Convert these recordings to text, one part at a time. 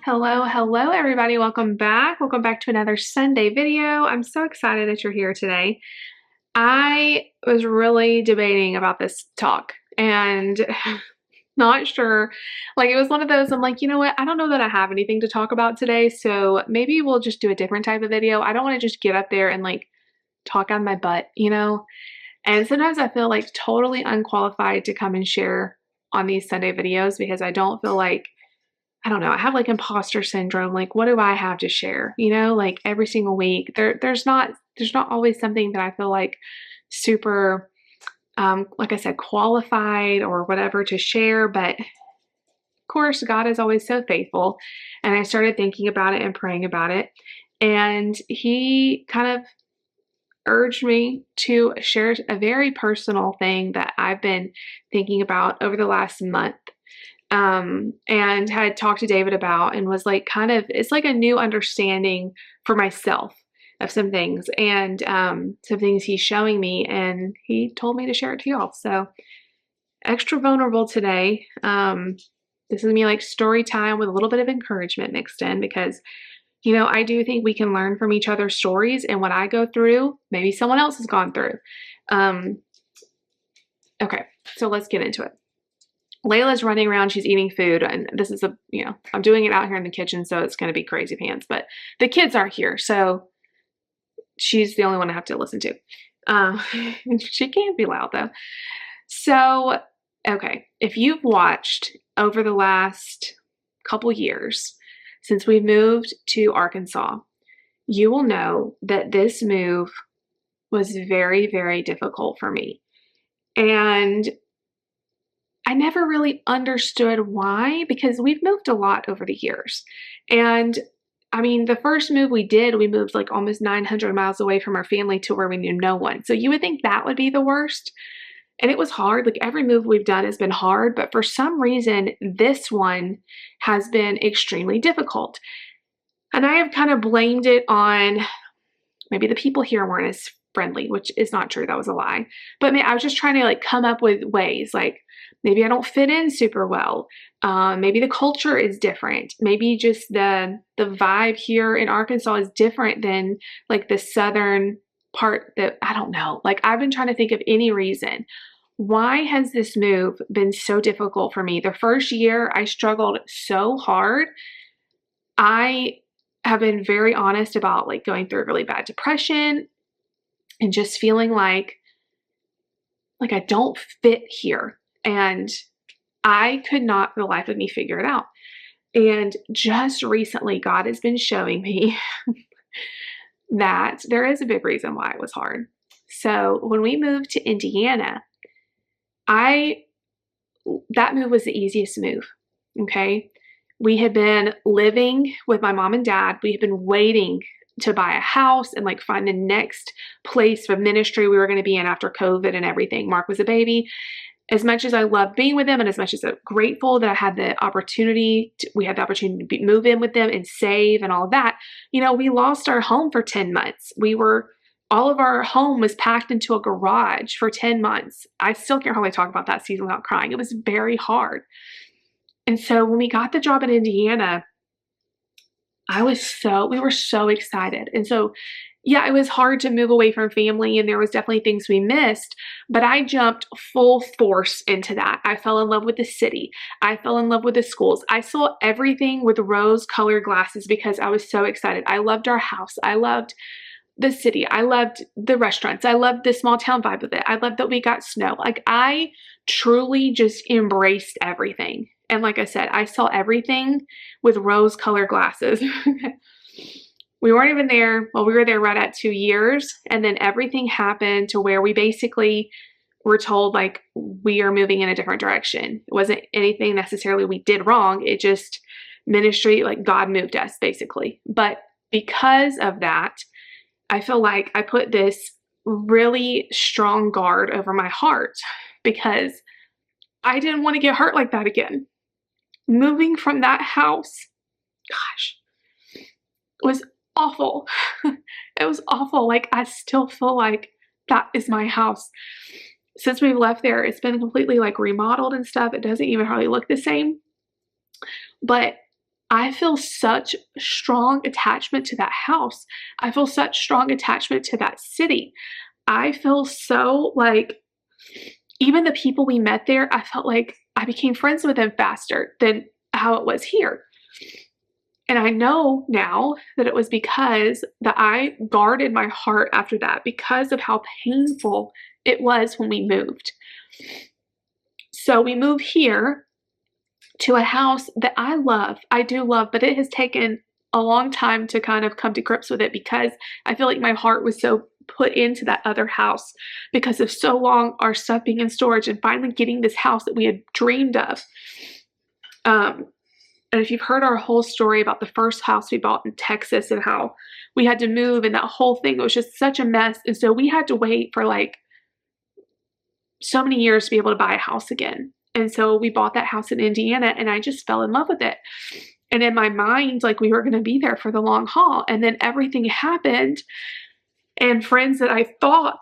Hello, everybody. Welcome back. Welcome back to another Sunday video. I'm so excited that you're here today. I was really debating about this talk and not sure. Like, it was one of those, I'm like, you know what? I don't know that I have anything to talk about today, so maybe we'll just do a different type of video. I don't want to just get up there and like talk on my butt. And sometimes I feel like totally unqualified to come and share on these Sunday videos because I don't feel like I don't know, I have like imposter syndrome. Like, what do I have to share? Like every single week. There's not always something that I feel like super like I said, qualified or whatever to share. But of course, God is always so faithful. And I started thinking about it and praying about it. And he kind of urged me to share a very personal thing that I've been thinking about over the last month. And had talked to David about and was like it's like a new understanding for myself of some things and some things he's showing me, and he told me to share it to y'all. So extra vulnerable today. This is gonna be like story time with a little bit of encouragement mixed in because I do think we can learn from each other's stories, and what I go through, maybe someone else has gone through. Okay, so let's get into it. Layla's running around, she's eating food, and this is I'm doing it out here in the kitchen, so it's going to be crazy pants, but the kids aren't here, so she's the only one I have to listen to. She can't be loud, though. So, okay, if you've watched over the last couple years, since we moved to Arkansas, you will know that this move was very, very difficult for me. And I never really understood why, because we've moved a lot over the years. And I mean, the first move we moved like almost 900 miles away from our family to where we knew no one. So you would think that would be the worst. And it was hard. Like every move we've done has been hard, but for some reason, this one has been extremely difficult. And I have kind of blamed it on maybe the people here weren't as friendly, which is not true. That was a lie. But I was just trying to like come up with ways, like maybe I don't fit in super well. Maybe the culture is different. Maybe just the vibe here in Arkansas is different than like the southern part that I don't know. Like I've been trying to think of any reason. Why has this move been so difficult for me? The first year I struggled so hard. I have been very honest about like going through a really bad depression and just feeling like I don't fit here. And I could not for the life of me figure it out. And just recently, God has been showing me that there is a big reason why it was hard. So when we moved to Indiana, that move was the easiest move. Okay. We had been living with my mom and dad. We had been waiting to buy a house and like find the next place for ministry we were going to be in after COVID and everything. Mark was a baby. As much as I love being with them and as much as I'm grateful that I had the opportunity, we had the opportunity to move in with them and save and all of that, we lost our home for 10 months. All of our home was packed into a garage for 10 months. I still can't hardly talk about that season without crying. It was very hard. And so when we got the job in Indiana, we were so excited. And so, yeah, it was hard to move away from family and there was definitely things we missed, but I jumped full force into that. I fell in love with the city. I fell in love with the schools. I saw everything with rose-colored glasses because I was so excited. I loved our house. I loved the city. I loved the restaurants. I loved the small town vibe of it. I loved that we got snow. Like I truly just embraced everything. And like I said, I saw everything with rose-colored glasses. We weren't even there. Well, we were there right at 2 years. And then everything happened to where we basically were told like we are moving in a different direction. It wasn't anything necessarily we did wrong. It just ministry, like God moved us basically. But because of that, I feel like I put this really strong guard over my heart because I didn't want to get hurt like that again. Moving from that house, gosh, was awful. It was awful. Like I still feel like that is my house. Since we've left there, it's been completely like remodeled and stuff. It doesn't even hardly look the same. But I feel such strong attachment to that house. I feel such strong attachment to that city. I feel so like, even the people we met there, I felt like I became friends with them faster than how it was here. And I know now that it was because that I guarded my heart after that, because of how painful it was when we moved. So we moved here to a house that I love. I do love, but it has taken a long time to kind of come to grips with it, because I feel like my heart was so put into that other house because of so long our stuff being in storage, and finally getting this house that we had dreamed of. And if you've heard our whole story about the first house we bought in Texas and how we had to move and that whole thing, it was just such a mess. And so we had to wait for like so many years to be able to buy a house again. And so we bought that house in Indiana, and I just fell in love with it. And in my mind, like, we were going to be there for the long haul. And then everything happened, and friends that I thought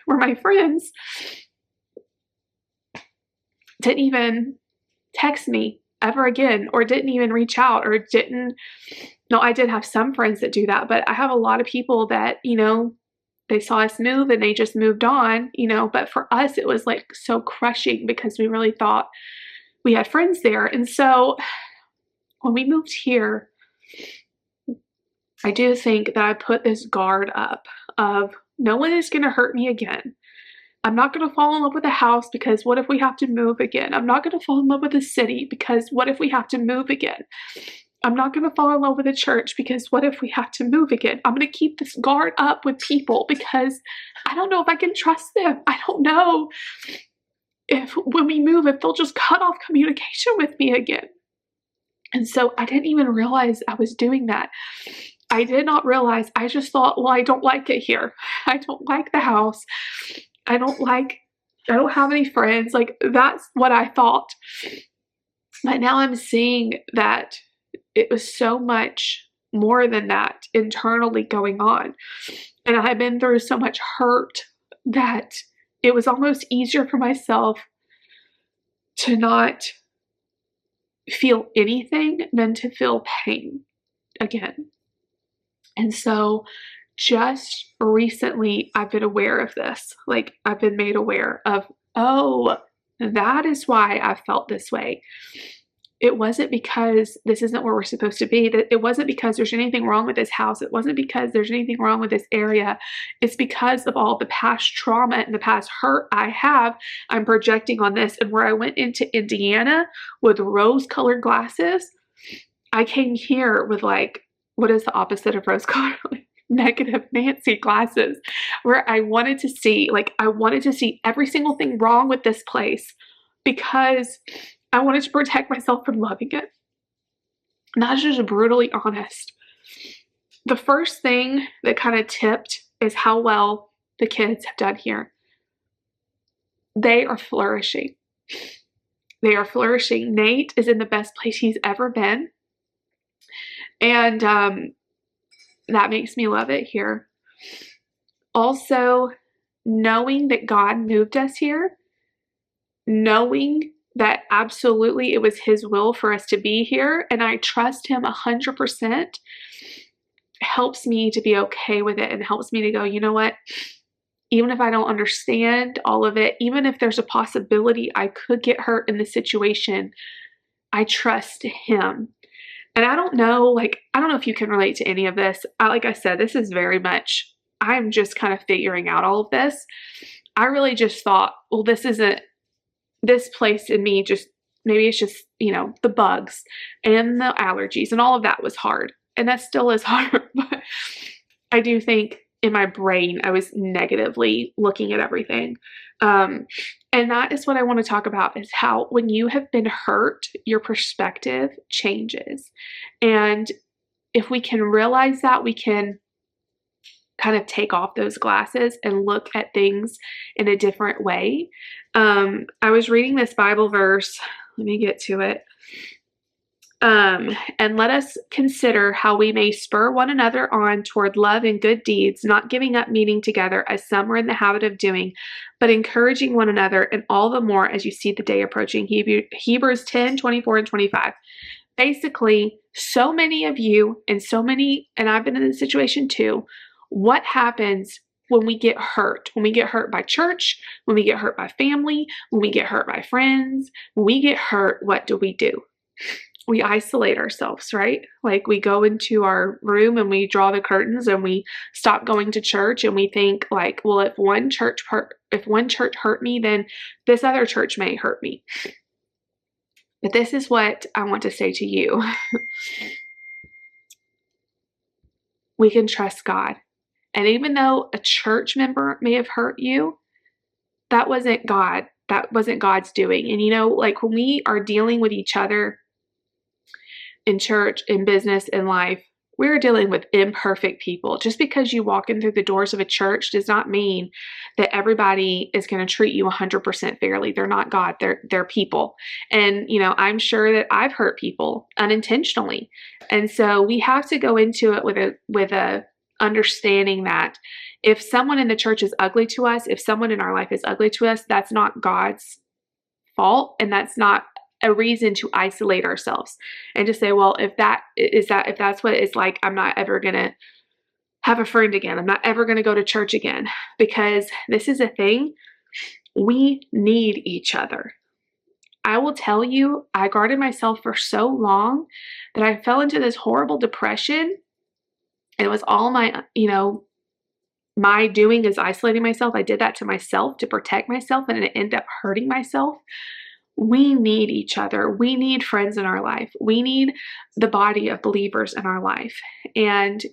were my friends didn't even text me ever again, or didn't even reach out, or didn't. No, I did have some friends that do that, but I have a lot of people that, you know, they saw us move and they just moved on, you know. But for us, it was like so crushing because we really thought we had friends there. And so when we moved here, I do think that I put this guard up of, no one is going to hurt me again. I'm not going to fall in love with a house, because what if we have to move again? I'm not going to fall in love with a city, because what if we have to move again? I'm not going to fall in love with a church, because what if we have to move again? I'm going to keep this guard up with people, because I don't know if I can trust them. I don't know if when we move, if they'll just cut off communication with me again. And so I didn't even realize I was doing that. I did not realize. I just thought, well, I don't like it here. I don't like the house. I don't have any friends. Like, that's what I thought. But now I'm seeing that it was so much more than that internally going on. And I had been through so much hurt that it was almost easier for myself to not feel anything than to feel pain again. And so just recently, I've been aware of this. Like, I've been made aware of, oh, that is why I felt this way. It wasn't because this isn't where we're supposed to be. That it wasn't because there's anything wrong with this house. It wasn't because there's anything wrong with this area. It's because of all the past trauma and the past hurt I have. I'm projecting on this. And where I went into Indiana with rose-colored glasses, I came here with, like, what is the opposite of rose-colored? Negative Nancy glasses, where I wanted to see every single thing wrong with this place, because I wanted to protect myself from loving it. And that's just brutally honest. The first thing that kind of tipped is how well the kids have done here. They are flourishing. They are flourishing. Nate is in the best place he's ever been. And that makes me love it here. Also, knowing that God moved us here, knowing that absolutely it was His will for us to be here, and I trust Him 100%, helps me to be okay with it, and helps me to go, you know what? Even if I don't understand all of it, even if there's a possibility I could get hurt in this situation, I trust Him. And I don't know if you can relate to any of this. Like I said, this is very much, I'm just kind of figuring out all of this. I really just thought, well, this place in me, just, maybe it's just, you know, the bugs and the allergies and all of that was hard. And that still is hard. But I do think in my brain, I was negatively looking at everything. And that is what I want to talk about, is how when you have been hurt, your perspective changes. And if we can realize that, we can kind of take off those glasses and look at things in a different way. I was reading this Bible verse. Let me get to it. And let us consider how we may spur one another on toward love and good deeds, not giving up meeting together as some are in the habit of doing, but encouraging one another, and all the more as you see the day approaching. Hebrews 10:24 and 25. Basically, So many of you and I've been in this situation too. What happens when we get hurt? When we get hurt by church, when we get hurt by family, when we get hurt by friends, when we get hurt, what do? We isolate ourselves, right? Like we go into our room and we draw the curtains and we stop going to church, and we think like, well, if one church hurt me, then this other church may hurt me. But this is what I want to say to you. We can trust God. And even though a church member may have hurt you, that wasn't God. That wasn't God's doing. And like when we are dealing with each other in church, in business, in life, we're dealing with imperfect people. Just because you walk in through the doors of a church does not mean that everybody is going to treat you 100% fairly. They're not God. They're people. And, I'm sure that I've hurt people unintentionally. And so we have to go into it with a understanding that if someone in the church is ugly to us, if someone in our life is ugly to us, that's not God's fault. And that's not a reason to isolate ourselves and to say, well, if that's what it's like, I'm not ever going to have a friend again. I'm not ever going to go to church again, because this is a thing. We need each other. I will tell you, I guarded myself for so long that I fell into this horrible depression. And it was all my doing is isolating myself. I did that to myself to protect myself, and it ended up hurting myself. We need each other. We need friends in our life. We need the body of believers in our life. And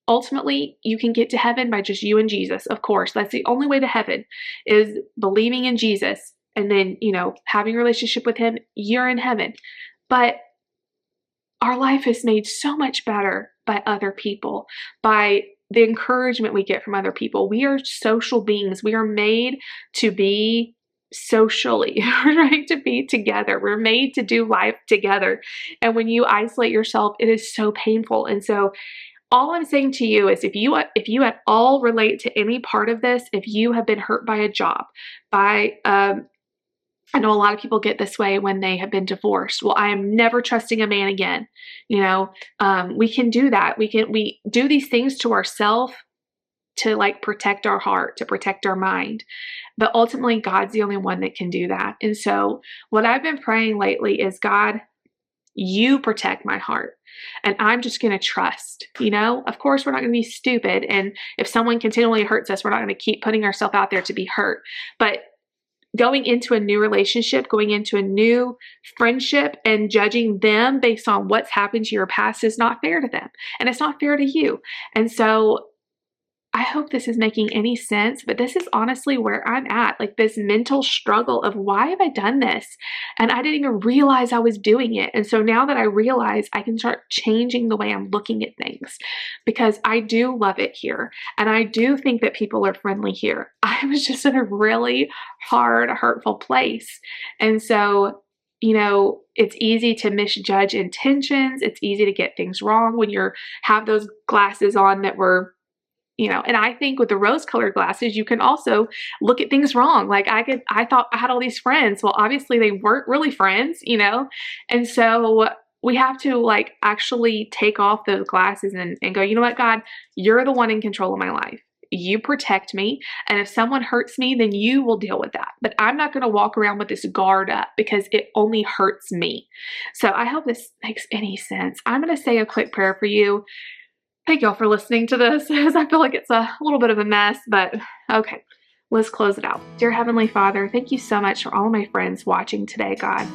ultimately, you can get to heaven by just you and Jesus. Of course, that's the only way to heaven, is believing in Jesus and then, having a relationship with him. You're in heaven. But our life is made so much better by other people, by the encouragement we get from other people. We are social beings. We are made to be socially, right? To be together. We're made to do life together. And when you isolate yourself, it is so painful. And so all I'm saying to you is if you at all relate to any part of this, if you have been hurt by a job, I know a lot of people get this way when they have been divorced. Well, I am never trusting a man again. We can do that. We do these things to ourselves to protect our heart, to protect our mind. But ultimately, God's the only one that can do that. And so what I've been praying lately is, God, you protect my heart. And I'm just going to trust. Of course, we're not going to be stupid. And if someone continually hurts us, we're not going to keep putting ourselves out there to be hurt. But going into a new relationship, going into a new friendship and judging them based on what's happened to your past is not fair to them. And it's not fair to you. And so I hope this is making any sense, but this is honestly where I'm at, this mental struggle of why have I done this? And I didn't even realize I was doing it. And so now that I realize, I can start changing the way I'm looking at things, because I do love it here. And I do think that people are friendly here. I was just in a really hard, hurtful place. And so it's easy to misjudge intentions. It's easy to get things wrong when you have those glasses on that were and I think with the rose-colored glasses, you can also look at things wrong. I thought I had all these friends. Well, obviously they weren't really friends, And so we have to actually take off those glasses and go, you know what, God, you're the one in control of my life. You protect me. And if someone hurts me, then you will deal with that. But I'm not going to walk around with this guard up because it only hurts me. So I hope this makes any sense. I'm going to say a quick prayer for you. Thank y'all for listening to this, because I feel like it's a little bit of a mess, but okay, let's close it out. Dear Heavenly Father, thank you so much for all my friends watching today, God.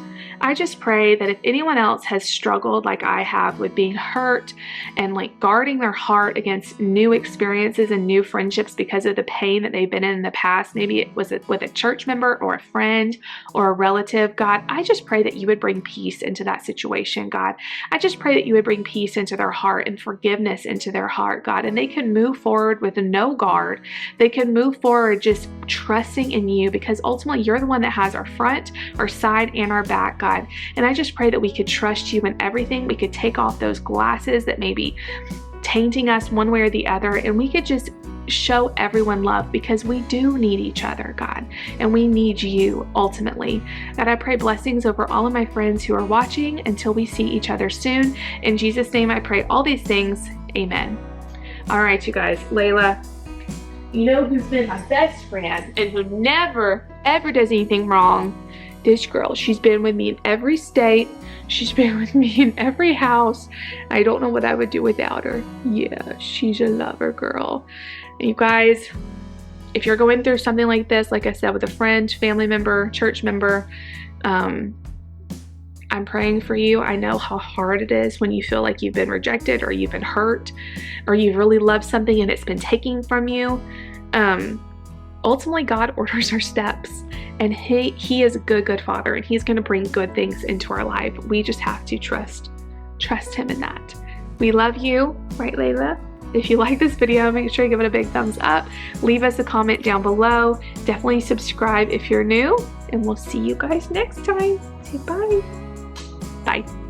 I just pray that if anyone else has struggled like I have with being hurt and guarding their heart against new experiences and new friendships because of the pain that they've been in the past, maybe it was with a church member or a friend or a relative, God, I just pray that you would bring peace into that situation, God. I just pray that you would bring peace into their heart and forgiveness into their heart, God, and they can move forward with no guard. They can move forward just trusting in you, because ultimately you're the one that has our front, our side, and our back, God. And I just pray that we could trust you in everything. We could take off those glasses that may be tainting us one way or the other, and we could just show everyone love, because we do need each other, God, and we need you ultimately. God, I pray blessings over all of my friends who are watching until we see each other soon. In Jesus' name, I pray all these things. Amen. All right, you guys, Layla, you know who's been my best friend and who never, ever does anything wrong? This girl. She's been with me in every state. She's been with me in every house. I don't know what I would do without her. Yeah, she's a lover girl. And you guys, if you're going through something like this, like I said, with a friend, family member, church member, I'm praying for you. I know how hard it is when you feel like you've been rejected or you've been hurt or you've really loved something and it's been taken from you. Ultimately, God orders our steps, and He is a good Father, and He's going to bring good things into our life. We just have to trust Him in that. We love you, right, Layla? If you like this video, make sure you give it a big thumbs up. Leave us a comment down below. Definitely subscribe if you're new, and we'll see you guys next time. Say bye. Bye.